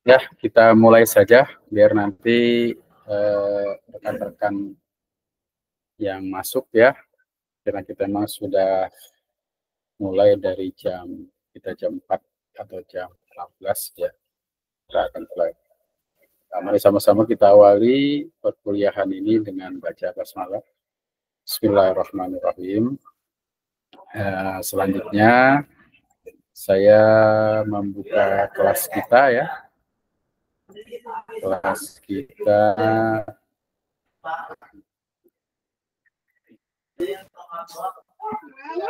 Ya, kita mulai saja biar nanti rekan-rekan yang masuk ya, karena kita memang sudah mulai dari jam 4 atau jam 16 ya, kita akan mulai. Nah, mari sama-sama kita awali perkuliahan ini dengan baca basmalah. Bismillahirrahmanirrahim. Selanjutnya saya membuka kelas kita ya. Kelas kita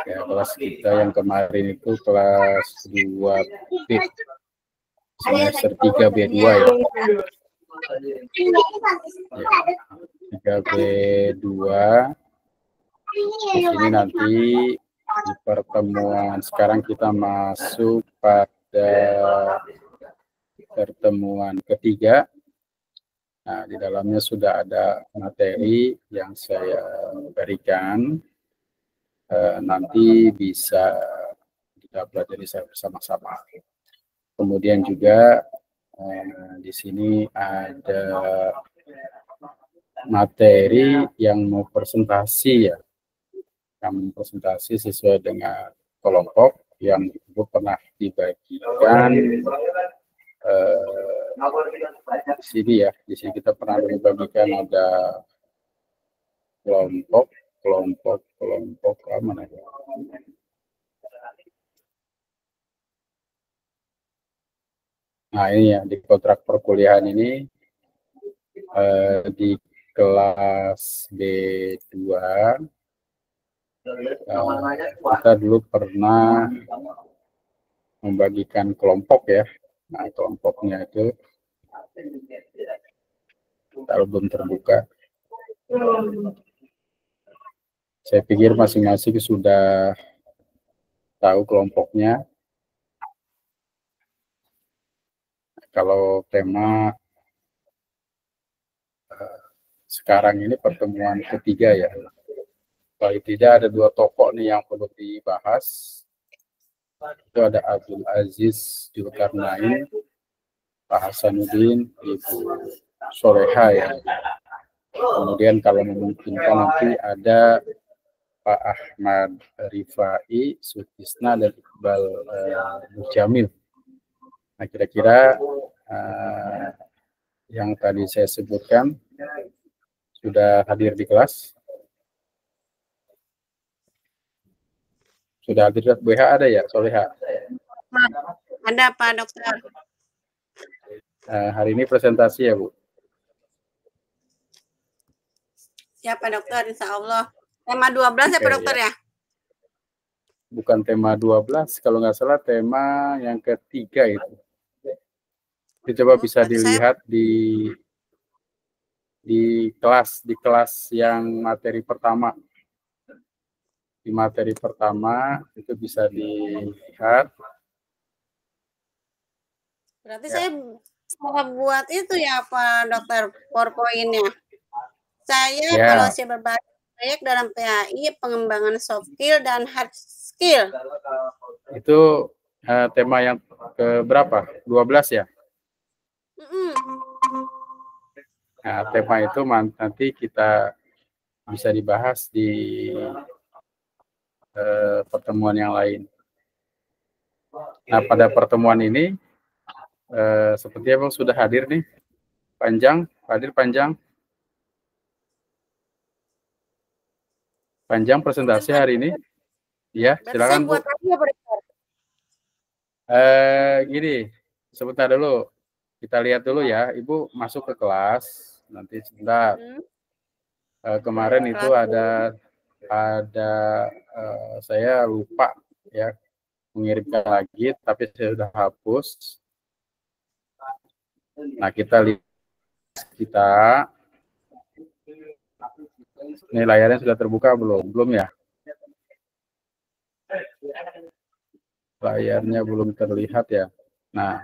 kelas kita yang kemarin itu kelas 2B semester 3B2 ya. 3B2. Di sini nanti di pertemuan sekarang kita masuk pada pertemuan ketiga. Nah, di dalamnya sudah ada materi yang saya berikan. Nanti bisa kita pelajari bersama-sama. Kemudian juga di sini ada materi yang mau presentasi ya, yang presentasi sesuai dengan kelompok yang itu pernah dibagikan di sini ya. Di sini kita pernah dibagikan ada kelompok mana ya? Nah ini ya, di kontrak perkuliahan ini di kelas B2 kita dulu pernah membagikan kelompok ya. Nah kelompoknya itu kalau belum terbuka, saya pikir masing-masing sudah tahu kelompoknya. Kalau tema sekarang ini pertemuan ketiga ya. Kalau tidak ada dua tokoh nih yang perlu dibahas. Itu ada Abdul Aziz Zulkarnain, Pak Hasanuddin, Ibu Soleha ya. Kemudian kalau memungkinkan nanti ada Pak Ahmad Rifai, Sutisna, dan Iqbal Mujamil. Nah kira-kira yang tadi saya sebutkan sudah hadir di kelas? Sudah hadir di BH ada ya, Soleha? Ada Pak Dokter. Hari ini presentasi ya Bu? Ya Pak Dokter, insya Allah. Tema 12 ya Pak Dokter ya? Bukan tema 12, kalau nggak salah tema yang ketiga itu. Coba bisa dilihat di kelas yang materi pertama. Di materi pertama itu bisa dilihat. Berarti saya buat itu ya Pak Dokter, PowerPoint-nya. Saya kalau saya berbagi proyek dalam PAI, pengembangan soft skill dan hard skill. Itu tema yang keberapa? 12 ya? Nah, tema itu nanti kita bisa dibahas di pertemuan yang lain. Nah, pada pertemuan ini sepertinya Bang sudah hadir nih. Panjang presentasi hari ini. Ya, silakan Bu. Gini, sebentar dulu. Kita lihat dulu ya. Ibu masuk ke kelas. Nanti sebentar. Kemarin itu ada saya lupa ya mengirimkan lagi, tapi saya sudah hapus. Nah kita lihat ini layarnya sudah terbuka belum ya? Layarnya belum terlihat ya. Nah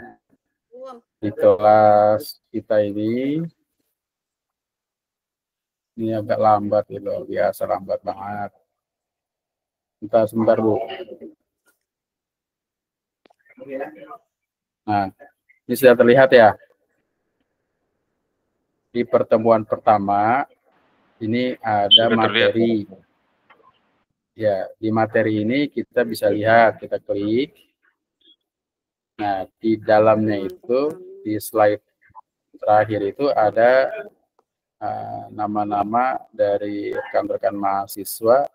di kelas kita ini agak lambat gitu, biasa lambat banget. Sebentar Bu. Nah, ini sudah terlihat ya. Di pertemuan pertama, ini ada materi. Ya, di materi ini kita bisa lihat, kita klik. Nah, di dalamnya itu, di slide terakhir itu ada nama-nama dari rekan-rekan mahasiswa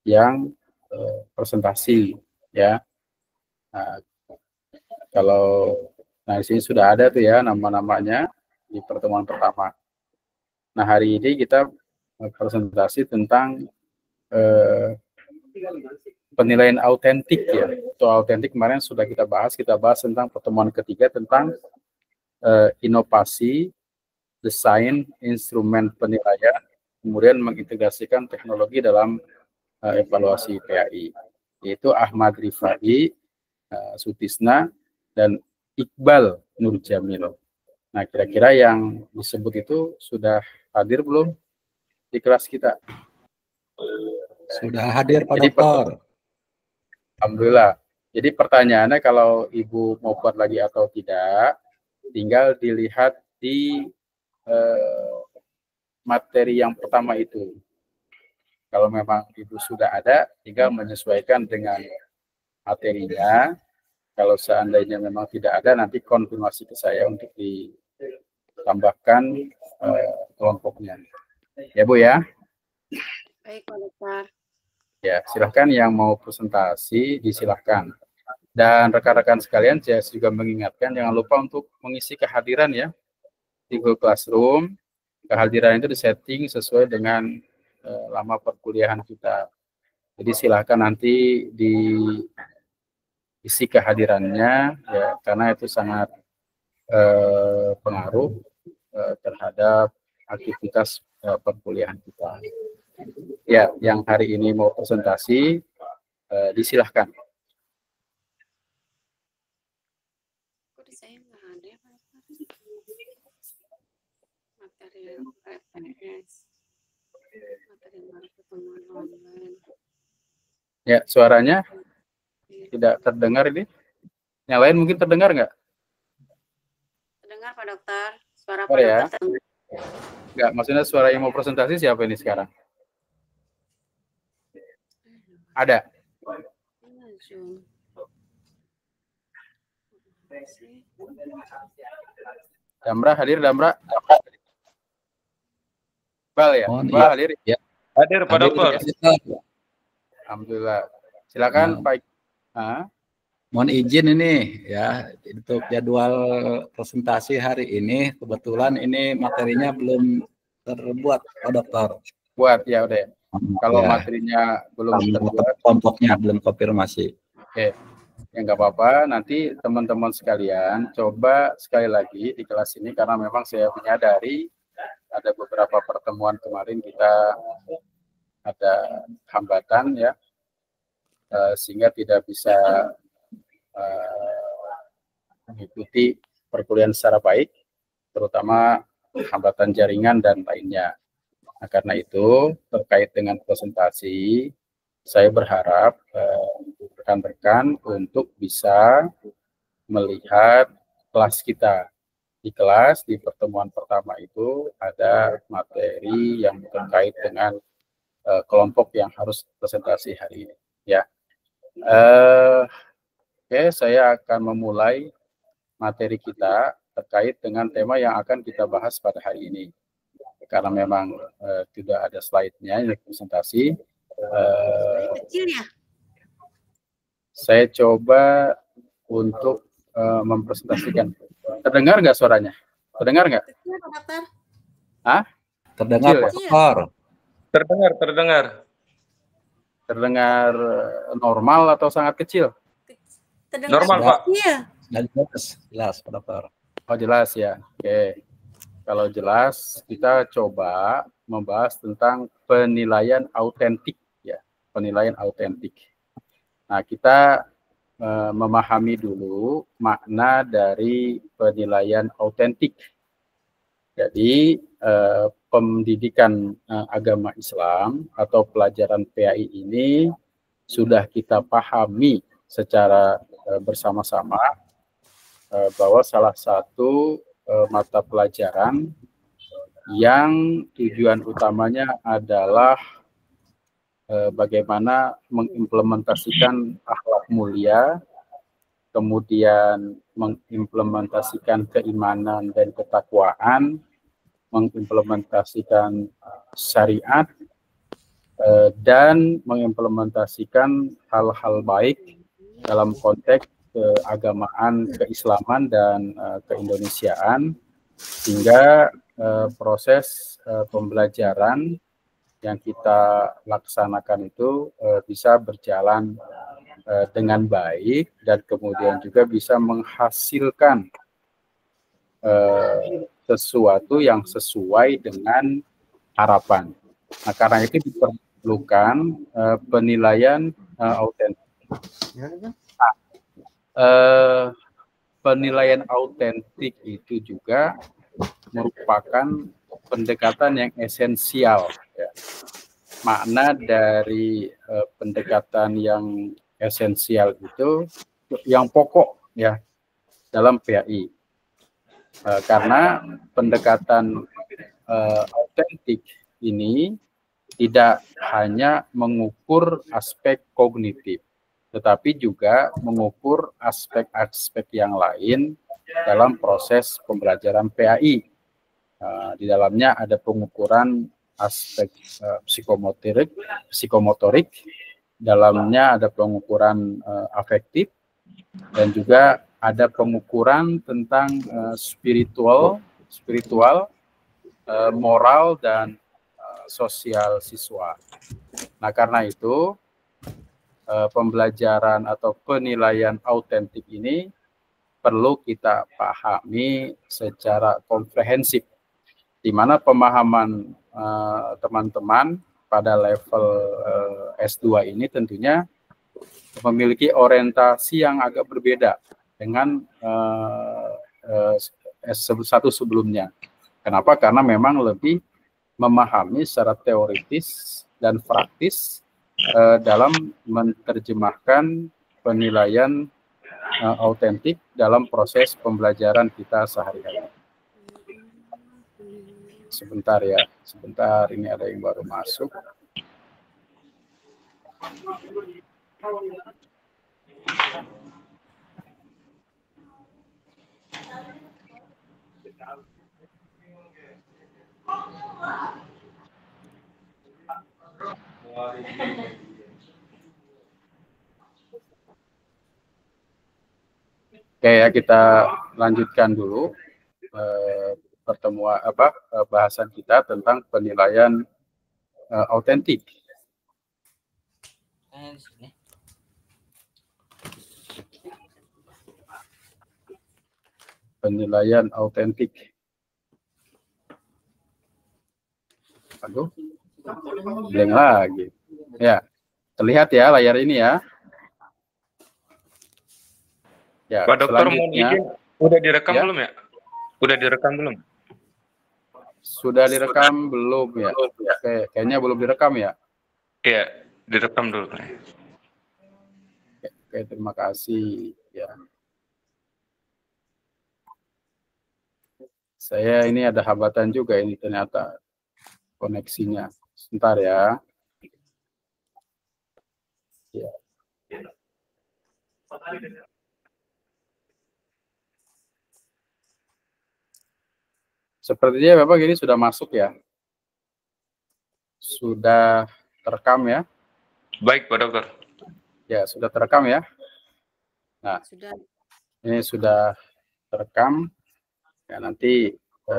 yang presentasi, ya. Nah, kalau di sini sudah ada tuh ya nama-namanya di pertemuan pertama. Nah, hari ini kita presentasi tentang penilaian autentik ya. Itu autentik kemarin sudah kita bahas tentang pertemuan ketiga tentang inovasi, desain, instrumen penilaian, kemudian mengintegrasikan teknologi dalam evaluasi PAI. Yaitu Ahmad Rifai, Sutisna, dan Iqbal Nurjamil. Nah, kira-kira yang disebut itu sudah hadir belum di kelas kita? Sudah hadir, Pak Dokter. Alhamdulillah. Jadi pertanyaannya kalau Ibu mau buat lagi atau tidak, tinggal dilihat di materi yang pertama itu. Kalau memang Ibu sudah ada, tinggal menyesuaikan dengan materinya. Kalau seandainya memang tidak ada, nanti konfirmasi ke saya untuk ditambahkan kelompoknya. Ya, Bu ya? Baik, Pak Dokter. Ya, silahkan yang mau presentasi, disilahkan. Dan rekan-rekan sekalian, saya juga mengingatkan, jangan lupa untuk mengisi kehadiran ya, di Google Classroom. Kehadiran itu disetting sesuai dengan lama perkuliahan kita. Jadi silahkan nanti diisi kehadirannya, ya, karena itu sangat pengaruh terhadap aktivitas perkuliahan kita. Ya, yang hari ini mau presentasi, disilahkan. Materi PPS, materi pertemuan online. Ya, suaranya tidak terdengar ini. Yang lain mungkin terdengar nggak? Terdengar, Pak Dokter. Suara Pak ya? Dokter terdengar. Nggak, maksudnya suara yang mau presentasi siapa ini sekarang? Ada? Damra hadir, Damra? Bal ya? Bal hadir? Ya. Hadir, Pak Dokter. Alhamdulillah. Silakan, Pak. Mohon izin ini ya, untuk jadwal presentasi hari ini, kebetulan ini materinya belum terbuat, Pak Dokter. Buat, ya udah. Kalau materinya belum terbuat, kelompoknya belum konfirmasi. Oke, ya nggak apa-apa. Nanti teman-teman sekalian coba sekali lagi di kelas ini, karena memang saya menyadari ada beberapa pertemuan kemarin kita ada hambatan ya, sehingga tidak bisa mengikuti perkuliahan secara baik, terutama hambatan jaringan dan lainnya. Nah, karena itu terkait dengan presentasi, saya berharap rekan-rekan untuk bisa melihat kelas kita. Di kelas, di pertemuan pertama itu ada materi yang terkait dengan kelompok yang harus presentasi hari ini. Ya, oke, saya akan memulai materi kita terkait dengan tema yang akan kita bahas pada hari ini. Karena memang tidak ada slide-nya yang presentasi. Saya coba untuk mempresentasikan. Terdengar nggak suaranya? Terdengar nggak? Terdengar, Pak Dokter. Terdengar. Terdengar normal atau sangat kecil? Terdengar normal, Pak. Iya. Jelas, Pak Dokter. Oh, jelas ya. Oke. Kalau jelas, kita coba membahas tentang penilaian autentik ya, penilaian autentik. Nah, kita memahami dulu makna dari penilaian autentik. Jadi, pendidikan agama Islam atau pelajaran PAI ini sudah kita pahami secara bersama-sama bahwa salah satu mata pelajaran yang tujuan utamanya adalah bagaimana mengimplementasikan akhlak mulia, kemudian mengimplementasikan keimanan dan ketakwaan, mengimplementasikan syariat, dan mengimplementasikan hal-hal baik dalam konteks keagamaan, keislaman, dan keindonesiaan, sehingga proses pembelajaran yang kita laksanakan itu bisa berjalan dengan baik dan kemudian juga bisa menghasilkan sesuatu yang sesuai dengan harapan. Nah, karena itu diperlukan penilaian autentik. Penilaian autentik itu juga merupakan pendekatan yang esensial. Ya. Makna dari pendekatan yang esensial itu yang pokok ya dalam PAI. Karena pendekatan autentik ini tidak hanya mengukur aspek kognitif, tetapi juga mengukur aspek-aspek yang lain dalam proses pembelajaran PAI. Di dalamnya ada pengukuran aspek psikomotorik, dalamnya ada pengukuran afektif, dan juga ada pengukuran tentang spiritual, moral, dan sosial siswa. Nah, karena itu pembelajaran atau penilaian autentik ini perlu kita pahami secara komprehensif, di mana pemahaman teman-teman pada level S2 ini tentunya memiliki orientasi yang agak berbeda dengan S1 sebelumnya. Kenapa? Karena memang lebih memahami secara teoritis dan praktis dalam menerjemahkan penilaian autentik dalam proses pembelajaran kita sehari-hari. Sebentar ya, sebentar, ini ada yang baru masuk. Oke ya, kita lanjutkan dulu pertemuan bahasan kita tentang penilaian autentik. Penilaian autentik. Aduh, blank lagi. Ya, terlihat ya layar ini ya. Ya, Pak Dokter, mohon izin, udah direkam ya? belum ya? Udah direkam belum? Sudah direkam belum ya? Oke, kayaknya belum direkam ya. Iya, direkam dulu. Oke, terima kasih ya. Saya ini ada hambatan juga ini ternyata koneksinya. Sebentar ya. Ya. Sepertinya Bapak ini sudah masuk ya. Sudah terekam ya. Baik, Pak Dokter. Ya, sudah terekam ya. Nah, ini sudah terekam. Ya, nanti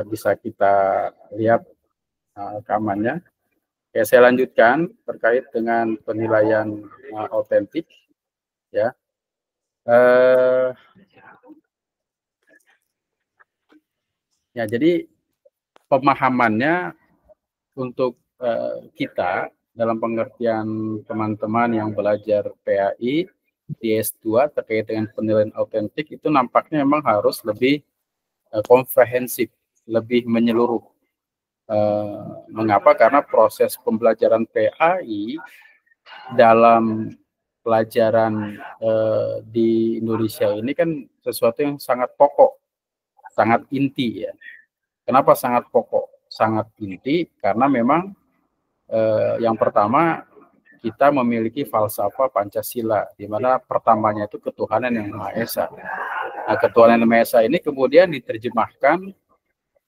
bisa kita lihat rekamannya. Ya, saya lanjutkan terkait dengan penilaian autentik. Ya, ya, jadi pemahamannya untuk kita dalam pengertian teman-teman yang belajar PAI di S2 terkait dengan penilaian autentik itu nampaknya memang harus lebih komprehensif, lebih menyeluruh. Mengapa? Karena proses pembelajaran PAI dalam pelajaran di Indonesia ini kan sesuatu yang sangat pokok, sangat inti ya. Kenapa sangat pokok, sangat inti? Karena memang yang pertama kita memiliki falsafah Pancasila, di mana pertamanya itu ketuhanan yang Maha Esa. Nah, ketuhanan yang Maha Esa ini kemudian diterjemahkan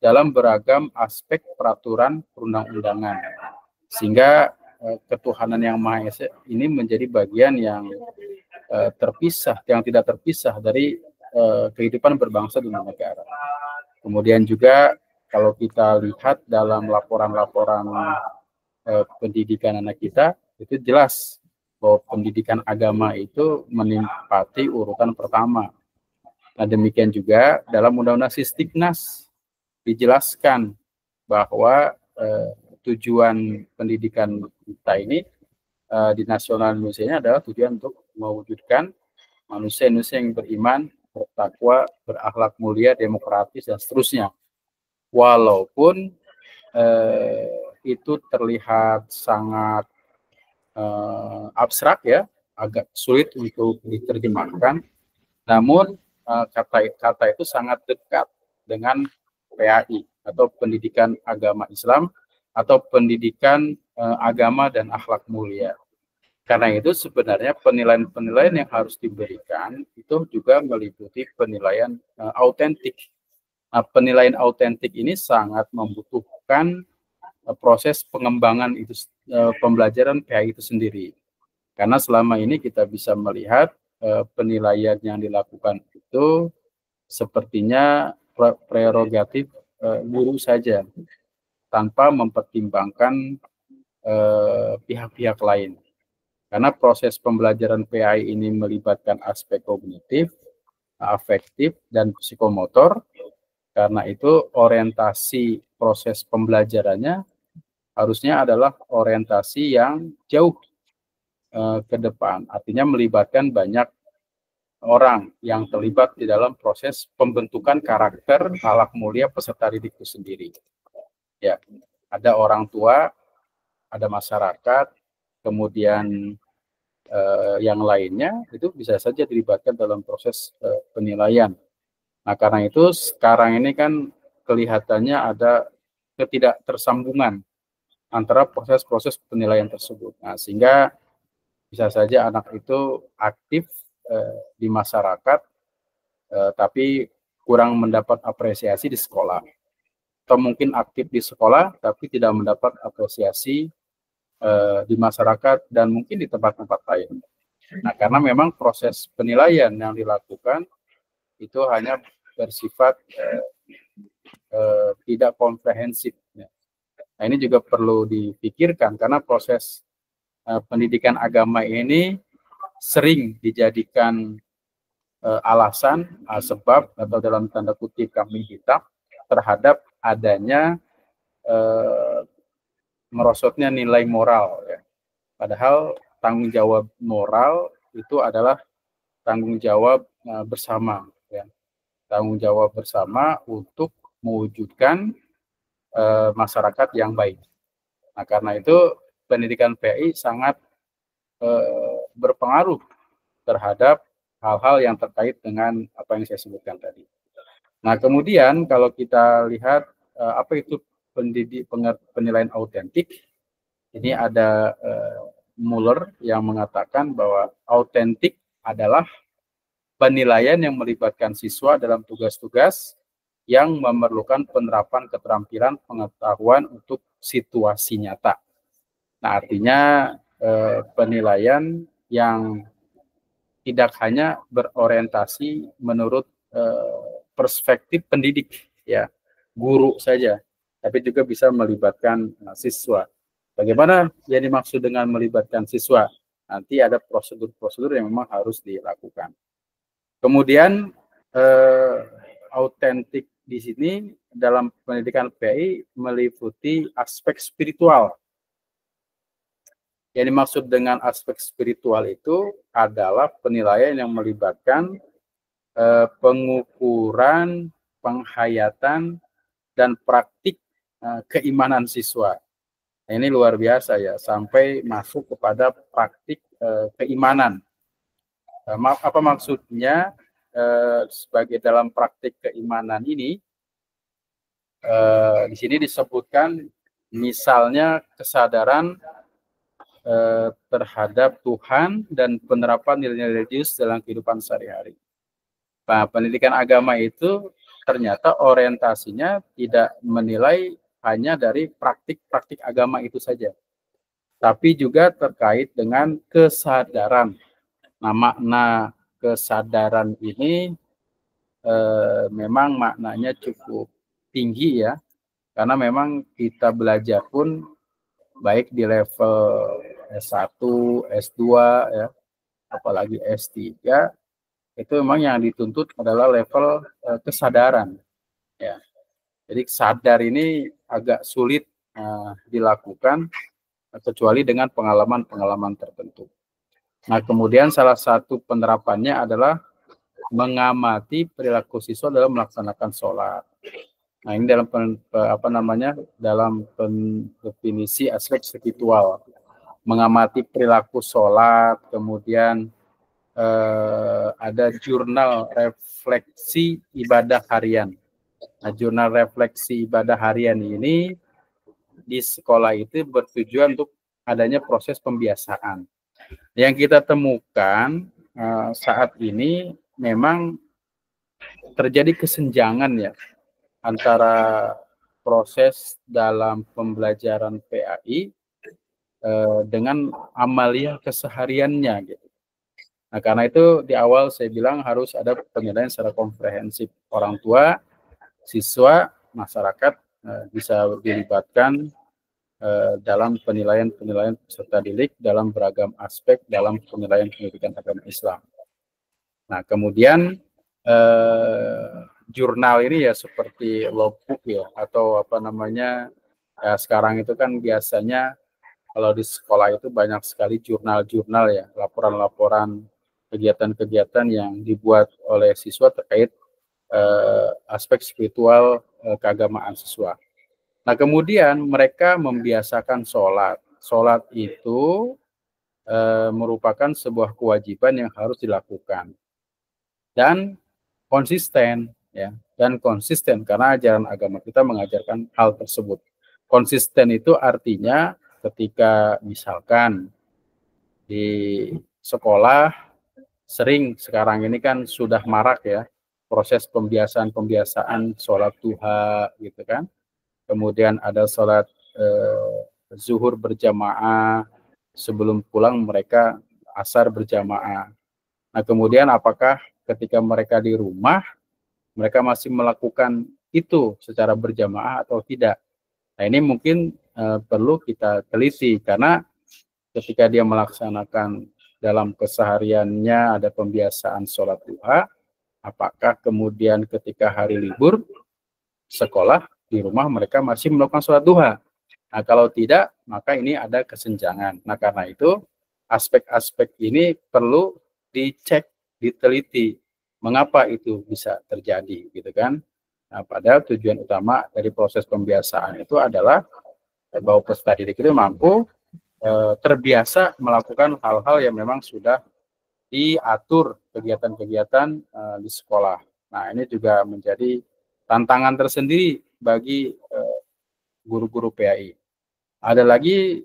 dalam beragam aspek peraturan perundang-undangan, sehingga ketuhanan yang Maha Esa ini menjadi bagian yang terpisah, yang tidak terpisah dari kehidupan berbangsa di negara. Kemudian juga kalau kita lihat dalam laporan-laporan pendidikan anak kita, itu jelas bahwa pendidikan agama itu menempati urutan pertama. Nah, demikian juga dalam Undang-Undang Sisdiknas dijelaskan bahwa tujuan pendidikan kita ini di nasional Indonesia ini adalah tujuan untuk mewujudkan manusia-manusia yang beriman, bertakwa, berakhlak mulia, demokratis, dan seterusnya. Walaupun itu terlihat sangat abstrak ya, agak sulit untuk diterjemahkan, namun kata itu sangat dekat dengan PAI atau pendidikan agama Islam atau pendidikan agama dan akhlak mulia. Karena itu sebenarnya penilaian-penilaian yang harus diberikan itu juga meliputi penilaian autentik. Nah, penilaian autentik ini sangat membutuhkan proses pengembangan itu pembelajaran PAI itu sendiri. Karena selama ini kita bisa melihat penilaian yang dilakukan itu sepertinya prerogatif guru saja, tanpa mempertimbangkan pihak-pihak lain. Karena proses pembelajaran PAI ini melibatkan aspek kognitif, afektif, dan psikomotor. Karena itu orientasi proses pembelajarannya harusnya adalah orientasi yang jauh ke depan. Artinya melibatkan banyak orang yang terlibat di dalam proses pembentukan karakter akhlak mulia peserta didik itu sendiri. Ya, ada orang tua, ada masyarakat, kemudian yang lainnya itu bisa saja dilibatkan dalam proses penilaian. Nah, karena itu sekarang ini kan kelihatannya ada ketidaktersambungan antara proses-proses penilaian tersebut. Nah, sehingga bisa saja anak itu aktif di masyarakat, tapi kurang mendapat apresiasi di sekolah. Atau mungkin aktif di sekolah, tapi tidak mendapat apresiasi di masyarakat dan mungkin di tempat-tempat lain. Nah, karena memang proses penilaian yang dilakukan itu hanya bersifat tidak komprehensif. Nah, ini juga perlu dipikirkan karena proses pendidikan agama ini sering dijadikan alasan, sebab atau dalam tanda kutip kambing hitam terhadap adanya merosotnya nilai moral. Ya. Padahal tanggung jawab moral itu adalah tanggung jawab bersama. Ya. Tanggung jawab bersama untuk mewujudkan masyarakat yang baik. Nah, karena itu pendidikan PAI sangat berpengaruh terhadap hal-hal yang terkait dengan apa yang saya sebutkan tadi. Nah, kemudian kalau kita lihat apa itu penilaian autentik, ini ada Muller yang mengatakan bahwa autentik adalah penilaian yang melibatkan siswa dalam tugas-tugas yang memerlukan penerapan keterampilan pengetahuan untuk situasi nyata. Nah, artinya penilaian yang tidak hanya berorientasi menurut perspektif pendidik, ya, guru saja, tapi juga bisa melibatkan siswa. Bagaimana yang dimaksud dengan melibatkan siswa? Nanti ada prosedur-prosedur yang memang harus dilakukan. Kemudian autentik di sini dalam pendidikan PAI meliputi aspek spiritual. Yang dimaksud dengan aspek spiritual itu adalah penilaian yang melibatkan pengukuran, penghayatan, dan praktik keimanan siswa. Nah, ini luar biasa ya, sampai masuk kepada praktik keimanan. Apa maksudnya? sebagai dalam praktik keimanan ini, di sini disebutkan misalnya kesadaran terhadap Tuhan dan penerapan nilai-nilai religius dalam kehidupan sehari-hari. Nah, pendidikan agama itu ternyata orientasinya tidak menilai hanya dari praktik-praktik agama itu saja, tapi juga terkait dengan kesadaran. Nah, makna kesadaran ini memang maknanya cukup tinggi ya, karena memang kita belajar pun baik di level S1, S2 ya, apalagi S3, itu memang yang dituntut adalah level kesadaran ya. Jadi sadar ini agak sulit dilakukan kecuali dengan pengalaman-pengalaman tertentu. Nah, kemudian salah satu penerapannya adalah mengamati perilaku siswa dalam melaksanakan sholat. Nah, ini dalam dalam definisi aspek spiritual, mengamati perilaku sholat, kemudian ada jurnal refleksi ibadah harian. Nah, jurnal refleksi ibadah harian ini di sekolah itu bertujuan untuk adanya proses pembiasaan. Yang kita temukan saat ini memang terjadi kesenjangan ya antara proses dalam pembelajaran PAI dengan amalia kesehariannya gitu. Nah, karena itu di awal saya bilang harus ada penilaian secara komprehensif. Orang tua, siswa, masyarakat bisa dilibatkan dalam penilaian peserta didik dalam beragam aspek dalam penilaian pendidikan agama Islam. Nah, kemudian jurnal ini ya seperti logbook ya, atau ya sekarang itu kan biasanya kalau di sekolah itu banyak sekali jurnal-jurnal ya, laporan-laporan kegiatan-kegiatan yang dibuat oleh siswa terkait aspek spiritual keagamaan siswa. Nah, kemudian mereka membiasakan sholat. Sholat itu merupakan sebuah kewajiban yang harus dilakukan dan konsisten ya, dan konsisten karena ajaran agama kita mengajarkan hal tersebut. Konsisten itu artinya ketika misalkan di sekolah sering sekarang ini kan sudah marak ya proses pembiasaan sholat duha gitu kan, kemudian ada sholat zuhur berjamaah, sebelum pulang mereka asar berjamaah. Nah, kemudian apakah ketika mereka di rumah mereka masih melakukan itu secara berjamaah atau tidak? Nah, ini mungkin perlu kita teliti karena ketika dia melaksanakan dalam kesehariannya ada pembiasaan sholat duha, apakah kemudian ketika hari libur sekolah di rumah mereka masih melakukan sholat duha? Nah, kalau tidak, maka ini ada kesenjangan. Nah, karena itu aspek-aspek ini perlu dicek, diteliti. Mengapa itu bisa terjadi, gitu kan? Nah, padahal tujuan utama dari proses pembiasaan itu adalah bahwa peserta didik itu mampu terbiasa melakukan hal-hal yang memang sudah diatur kegiatan-kegiatan di sekolah. Nah, ini juga menjadi tantangan tersendiri bagi guru-guru PAI. Ada lagi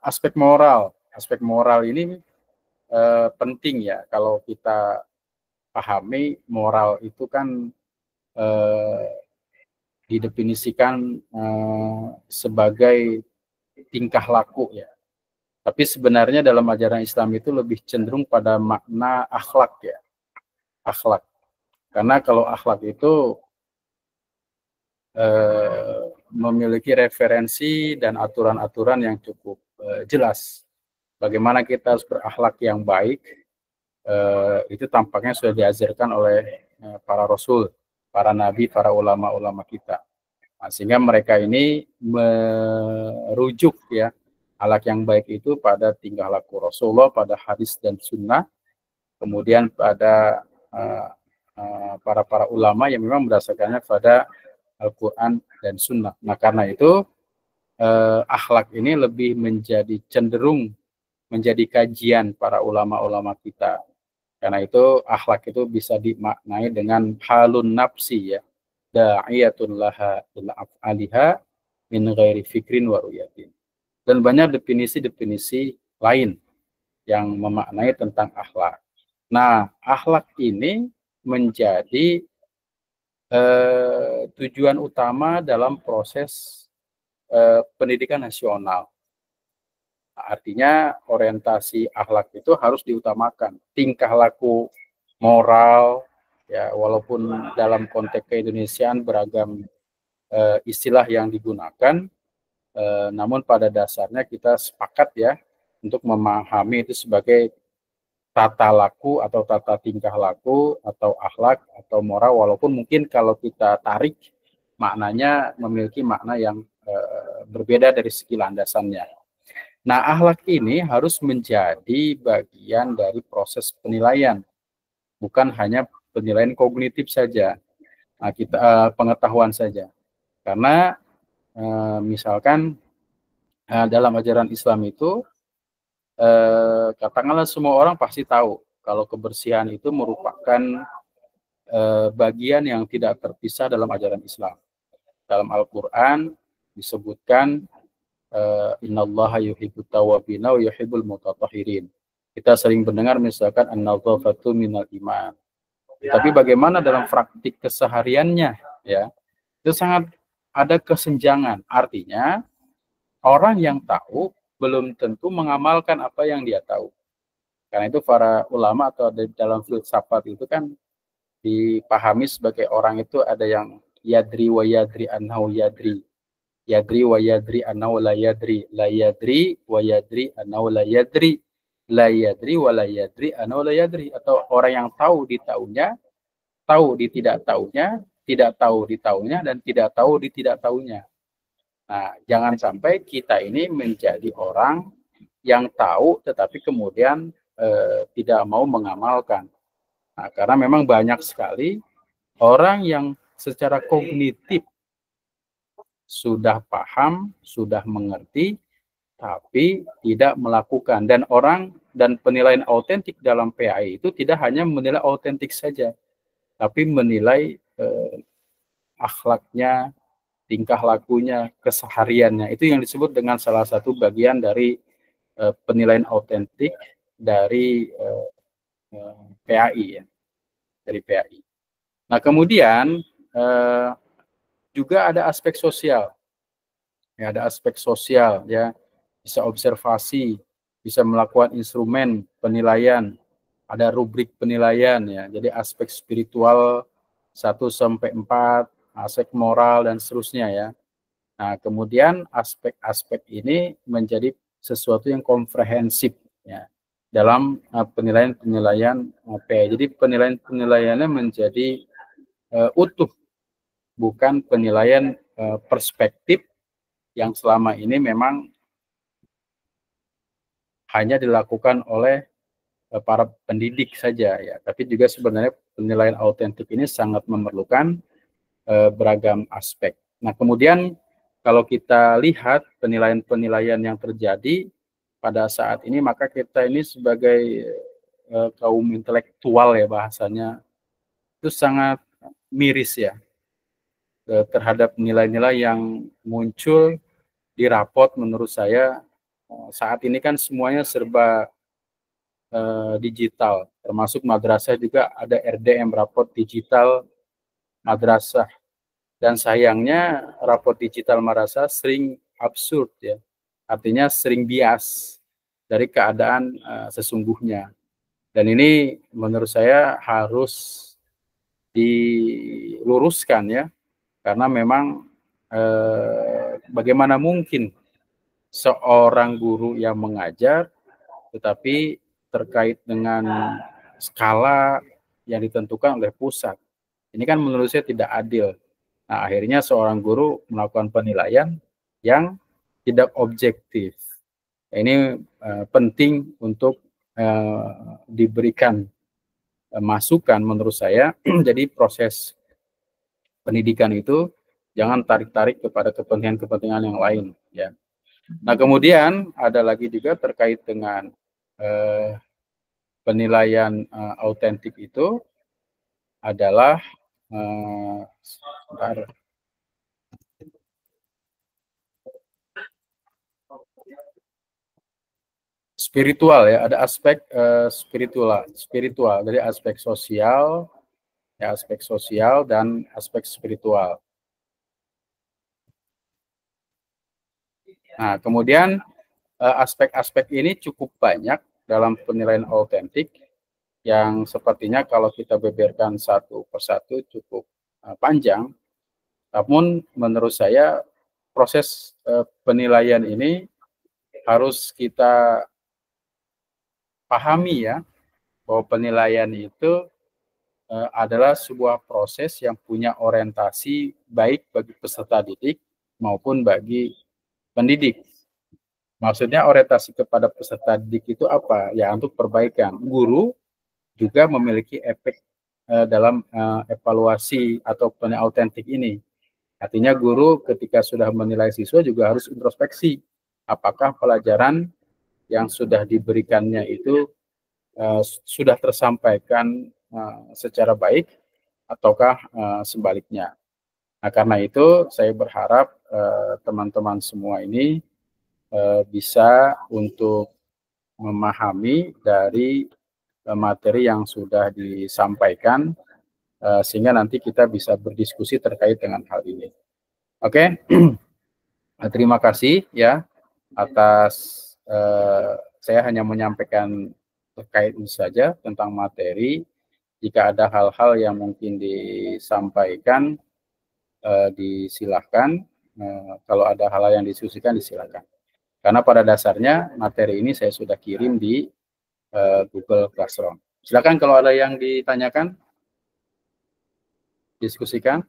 aspek moral. Aspek moral ini penting ya, kalau kita pahami moral itu kan didefinisikan sebagai tingkah laku ya. Tapi sebenarnya dalam ajaran Islam itu lebih cenderung pada makna akhlak ya. Akhlak. Karena kalau akhlak itu memiliki referensi dan aturan-aturan yang cukup jelas. Bagaimana kita harus berakhlak yang baik, itu tampaknya sudah diajarkan oleh para rasul, para nabi, para ulama-ulama kita. Nah, sehingga mereka ini merujuk ya akhlak yang baik itu pada tingkah laku Rasulullah, pada hadis dan sunnah, kemudian pada para ulama yang memang berdasarkannya pada Al-Quran dan Sunnah. Nah, karena itu akhlak ini lebih menjadi cenderung menjadi kajian para ulama-ulama kita. Karena itu akhlak itu bisa dimaknai dengan halun nafsi ya, da'iyatun laha ila af'aliha min ghairi fikrin wa ru'yatin. Dan banyak definisi-definisi lain yang memaknai tentang akhlak. Nah, akhlak ini menjadi tujuan utama dalam proses pendidikan nasional. Artinya orientasi akhlak itu harus diutamakan. Tingkah laku moral, ya walaupun dalam konteks keindonesiaan beragam istilah yang digunakan, namun pada dasarnya kita sepakat ya untuk memahami itu sebagai tata laku atau tata tingkah laku atau akhlak atau moral, walaupun mungkin kalau kita tarik maknanya memiliki makna yang berbeda dari segi landasannya. Nah, akhlak ini harus menjadi bagian dari proses penilaian, bukan hanya penilaian kognitif saja, nah, kita pengetahuan saja. Karena misalkan dalam ajaran Islam itu katakanlah semua orang pasti tahu kalau kebersihan itu merupakan bagian yang tidak terpisah dalam ajaran Islam. Dalam Al-Quran disebutkan innallaha yuhibbut tawwabina wa yuhibbul mutatahhirin. Kita sering mendengar misalkan an-nadhafatu minal iman. Tapi bagaimana dalam praktik kesehariannya ya? Itu sangat ada kesenjangan. Artinya orang yang tahu belum tentu mengamalkan apa yang dia tahu. Karena itu para ulama atau dalam filsafat itu kan dipahami sebagai orang itu ada yang yadri wa yadri annahu yadri. Yadri wa yadri annahu la yadri. La yadri wa yadri annahu la yadri. La yadri wa la yadri annahu la yadri. Atau orang yang tahu di tahunya, tahu di tidak tahunya, tidak tahu di tahunya, dan tidak tahu di tidak tahunya. Nah, jangan sampai kita ini menjadi orang yang tahu tetapi kemudian tidak mau mengamalkan. Nah, karena memang banyak sekali orang yang secara kognitif sudah paham, sudah mengerti, tapi tidak melakukan. Dan orang dan penilaian autentik dalam PAI itu tidak hanya menilai autentik saja, tapi menilai akhlaknya, tingkah lakunya, kesehariannya. Itu yang disebut dengan salah satu bagian dari penilaian autentik dari PAI ya, dari PAI. Nah, kemudian juga ada aspek sosial. Ya, ada aspek sosial ya, bisa observasi, bisa melakukan instrumen penilaian, ada rubrik penilaian ya. Jadi aspek spiritual 1 sampai 4, aspek moral dan seterusnya ya. Nah, kemudian aspek-aspek ini menjadi sesuatu yang komprehensif ya dalam penilaian-penilaian PAI. Jadi penilaian-penilaiannya menjadi utuh, bukan penilaian perspektif yang selama ini memang hanya dilakukan oleh para pendidik saja ya. Tapi juga sebenarnya penilaian autentik ini sangat memerlukan beragam aspek. Nah, kemudian kalau kita lihat penilaian-penilaian yang terjadi pada saat ini, maka kita ini sebagai kaum intelektual ya bahasanya, itu sangat miris ya terhadap nilai-nilai yang muncul di rapot. Menurut saya saat ini kan semuanya serba digital, termasuk madrasah juga ada RDM, rapot digital madrasah. Dan sayangnya rapot digital madrasah sering absurd ya, artinya sering bias dari keadaan sesungguhnya. Dan ini menurut saya harus diluruskan ya, karena memang bagaimana mungkin seorang guru yang mengajar tetapi terkait dengan skala yang ditentukan oleh pusat. Ini kan menurut saya tidak adil. Nah, akhirnya seorang guru melakukan penilaian yang tidak objektif. Ini penting untuk diberikan masukan menurut saya. Jadi proses pendidikan itu jangan tarik-tarik kepada kepentingan-kepentingan yang lain ya. Nah, kemudian ada lagi juga terkait dengan penilaian autentik itu adalah spiritual ya, ada aspek spiritual dari aspek sosial ya, aspek sosial dan aspek spiritual. Nah, kemudian aspek-aspek ini cukup banyak dalam penilaian autentik yang sepertinya kalau kita beberkan satu persatu cukup panjang. Namun menurut saya proses penilaian ini harus kita pahami ya, bahwa penilaian itu adalah sebuah proses yang punya orientasi baik bagi peserta didik maupun bagi pendidik. Maksudnya orientasi kepada peserta didik itu apa? Ya untuk perbaikan. Guru juga memiliki efek dalam evaluasi atau penilaian autentik ini. Artinya guru ketika sudah menilai siswa juga harus introspeksi. Apakah pelajaran yang sudah diberikannya itu sudah tersampaikan secara baik ataukah sebaliknya. Nah, karena itu saya berharap teman-teman semua ini bisa untuk memahami dari materi yang sudah disampaikan sehingga nanti kita bisa berdiskusi terkait dengan hal ini. Oke, terima kasih ya atas saya hanya menyampaikan terkait ini saja tentang materi. Jika ada hal-hal yang mungkin disampaikan, disilahkan. Kalau ada hal yang didiskusikan, disilahkan. Karena pada dasarnya materi ini saya sudah kirim di Google Classroom. Silakan kalau ada yang ditanyakan, diskusikan.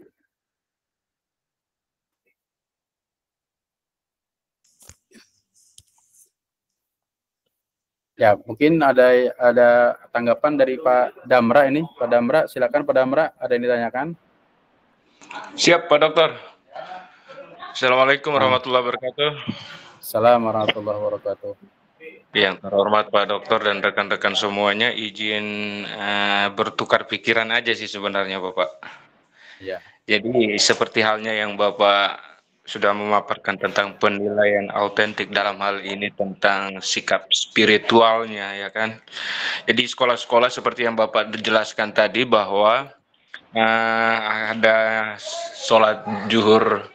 Ya, mungkin ada tanggapan dari Pak Damra ini. Pak Damra, silakan Pak Damra, ada yang ditanyakan? Siap, Pak Dokter. Assalamualaikum warahmatullahi wabarakatuh. Assalamualaikum warahmatullahi wabarakatuh. Yang terhormat Pak Dokter dan rekan-rekan semuanya, izin bertukar pikiran aja sih sebenarnya Bapak. Ya. Jadi seperti halnya yang Bapak sudah memaparkan tentang penilaian autentik dalam hal ini tentang sikap spiritualnya ya kan. Jadi sekolah-sekolah seperti yang Bapak jelaskan tadi bahwa ada sholat zuhur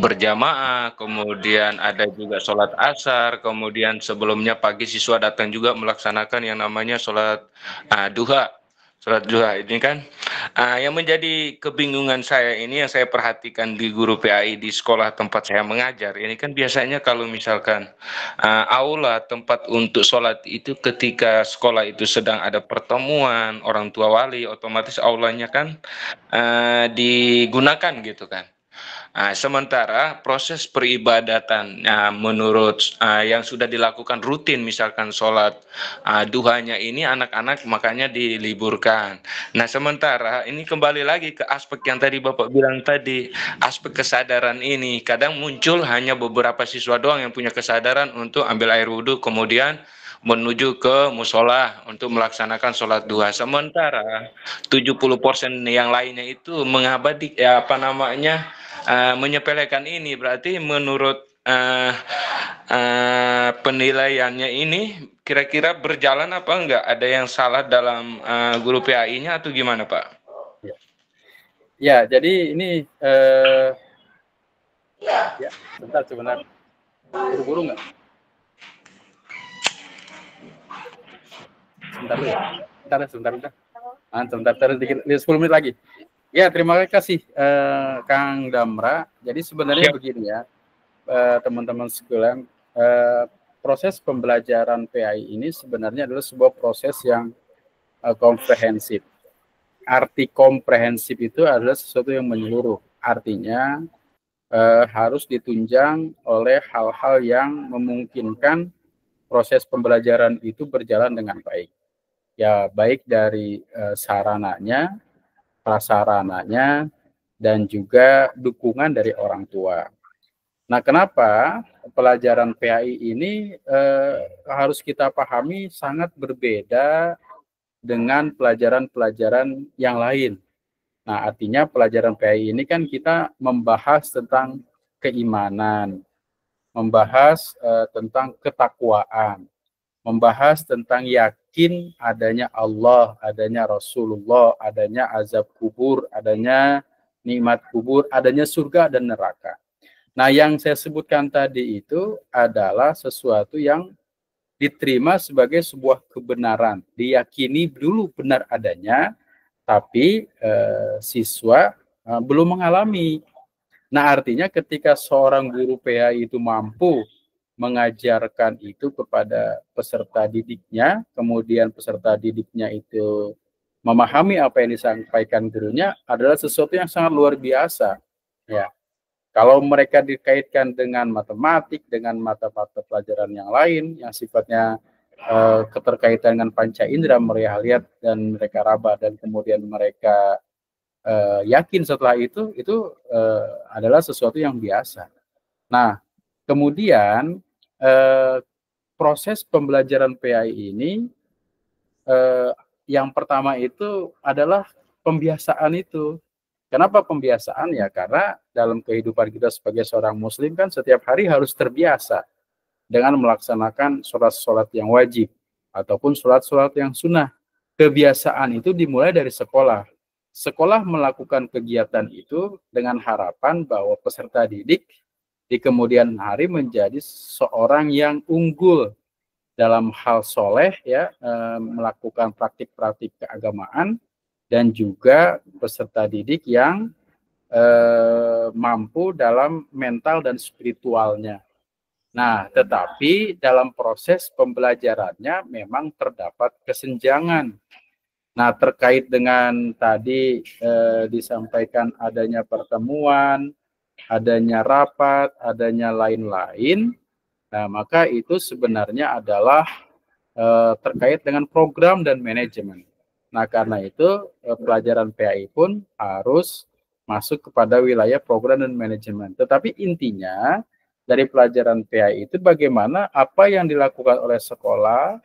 berjamaah, kemudian ada juga sholat asar, kemudian sebelumnya pagi siswa datang juga melaksanakan yang namanya sholat duha. Sholat duha ini kan yang menjadi kebingungan saya ini yang saya perhatikan di guru PAI di sekolah tempat saya mengajar ini kan biasanya kalau misalkan aula tempat untuk sholat itu ketika sekolah itu sedang ada pertemuan orang tua wali otomatis aulanya kan digunakan gitu kan. Sementara proses peribadatan menurut yang sudah dilakukan rutin misalkan sholat duhanya ini anak-anak makanya diliburkan. Nah sementara ini kembali lagi ke aspek yang tadi Bapak bilang tadi, aspek kesadaran ini kadang muncul hanya beberapa siswa doang yang punya kesadaran untuk ambil air wudhu kemudian menuju ke musola untuk melaksanakan sholat duha. Sementara 70% yang lainnya itu mengabadi menyepelekan ini. Berarti menurut penilaiannya ini kira-kira berjalan apa enggak? Ada yang salah dalam guru PAI-nya atau gimana Pak? Ya, jadi ini ya, sebentar. Buru-buru nggak? Sebentar. Sebentar, sedikit, 10 menit lagi. Ya, terima kasih Kang Damra. Jadi sebenarnya begini ya, teman-teman sekalian, proses pembelajaran PAI ini sebenarnya adalah sebuah proses yang komprehensif. Arti komprehensif itu adalah sesuatu yang menyeluruh. Artinya harus ditunjang oleh hal-hal yang memungkinkan proses pembelajaran itu berjalan dengan baik. Ya, baik dari sarananya, prasarananya, dan juga dukungan dari orang tua. Nah, kenapa pelajaran PAI ini harus kita pahami sangat berbeda dengan pelajaran-pelajaran yang lain. Nah, artinya pelajaran PAI ini kan kita membahas tentang keimanan, membahas tentang ketakwaan, membahas tentang yakin adanya Allah, adanya Rasulullah, adanya azab kubur, adanya nikmat kubur, adanya surga dan neraka. Nah, yang saya sebutkan tadi itu adalah sesuatu yang diterima sebagai sebuah kebenaran, diyakini dulu benar adanya, tapi siswa belum mengalami. Nah, artinya ketika seorang guru PAI itu mampu mengajarkan itu kepada peserta didiknya, kemudian peserta didiknya itu memahami apa yang disampaikan gurunya, adalah sesuatu yang sangat luar biasa. Ya, kalau mereka dikaitkan dengan matematik, dengan mata-mata pelajaran yang lain, yang sifatnya keterkaitan dengan panca indera, mereka lihat dan mereka raba, dan kemudian mereka yakin setelah itu adalah sesuatu yang biasa. Nah, kemudian proses pembelajaran PAI ini yang pertama itu adalah pembiasaan itu. Kenapa pembiasaan? Ya karena dalam kehidupan kita sebagai seorang muslim kan setiap hari harus terbiasa dengan melaksanakan sholat-sholat yang wajib ataupun sholat-sholat yang sunnah. Kebiasaan itu dimulai dari sekolah. Sekolah melakukan kegiatan itu dengan harapan bahwa peserta didik di kemudian hari menjadi seorang yang unggul dalam hal soleh, ya, melakukan praktik-praktik keagamaan, dan juga peserta didik yang mampu dalam mental dan spiritualnya. Nah, tetapi dalam proses pembelajarannya memang terdapat kesenjangan. Nah, terkait dengan tadi disampaikan adanya pertemuan, adanya rapat, adanya lain-lain, nah maka itu sebenarnya adalah terkait dengan program dan manajemen. Nah, karena itu pelajaran PAI pun harus masuk kepada wilayah program dan manajemen. Tetapi intinya dari pelajaran PAI itu bagaimana apa yang dilakukan oleh sekolah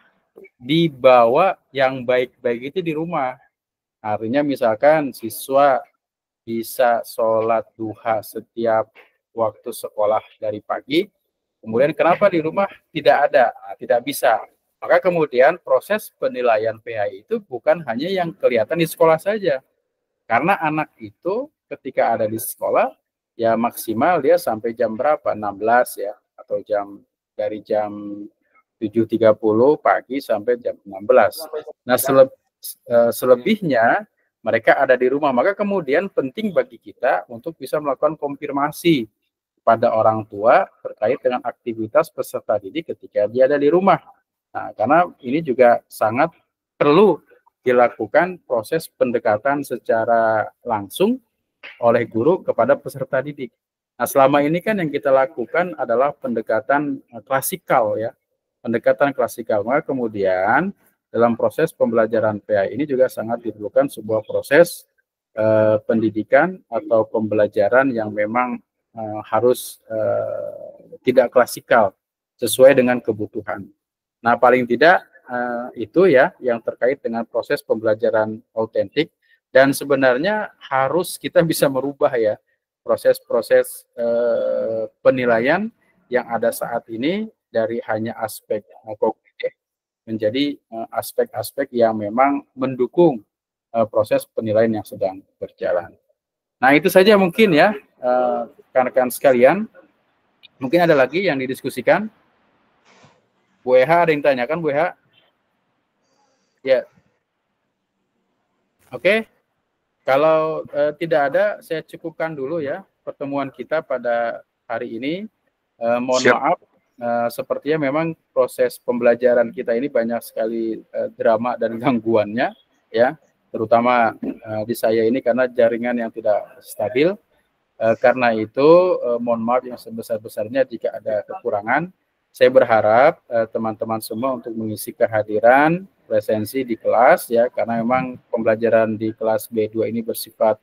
dibawa yang baik-baik itu di rumah. Artinya misalkan siswa bisa sholat duha setiap waktu sekolah dari pagi, kemudian kenapa di rumah tidak ada? Nah, tidak bisa. Maka kemudian proses penilaian PAI itu bukan hanya yang kelihatan di sekolah saja. Karena anak itu ketika ada di sekolah, ya maksimal dia sampai jam berapa? 16 ya, atau dari jam 7.30 pagi sampai jam 16. Nah, selebihnya mereka ada di rumah. Maka kemudian penting bagi kita untuk bisa melakukan konfirmasi pada orang tua terkait dengan aktivitas peserta didik ketika dia ada di rumah. Nah, karena ini juga sangat perlu dilakukan proses pendekatan secara langsung oleh guru kepada peserta didik. Nah, selama ini kan yang kita lakukan adalah pendekatan klasikal ya. Pendekatan klasikal. Maka kemudian dalam proses pembelajaran PAI ini juga sangat diperlukan sebuah proses pendidikan atau pembelajaran yang memang harus tidak klasikal, sesuai dengan kebutuhan. Nah, paling tidak itu ya yang terkait dengan proses pembelajaran autentik, dan sebenarnya harus kita bisa merubah ya proses-proses penilaian yang ada saat ini dari hanya aspek kognitif menjadi aspek-aspek yang memang mendukung proses penilaian yang sedang berjalan. Nah, itu saja mungkin ya rekan-rekan sekalian. Mungkin ada lagi yang didiskusikan. Bu Eha ada yang tanyakan, Bu Eha? Ya. Oke. Kalau tidak ada, saya cukupkan dulu ya pertemuan kita pada hari ini. Mohon maaf, sepertinya memang proses pembelajaran kita ini banyak sekali drama dan gangguannya, ya, terutama di saya ini karena jaringan yang tidak stabil. Karena itu, mohon maaf yang sebesar-besarnya jika ada kekurangan. Saya berharap teman-teman semua untuk mengisi kehadiran presensi di kelas, ya, karena memang pembelajaran di kelas B2 ini bersifat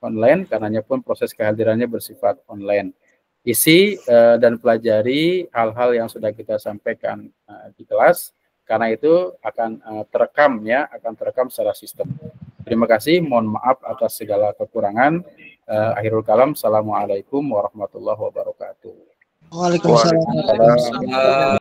online, karenanya pun proses kehadirannya bersifat online. Isi dan pelajari hal-hal yang sudah kita sampaikan di kelas, karena itu akan terekam ya, akan terekam secara sistem. Terima kasih, mohon maaf atas segala kekurangan. Akhirul kalam, assalamualaikum warahmatullahi wabarakatuh. Waalaikumsalam.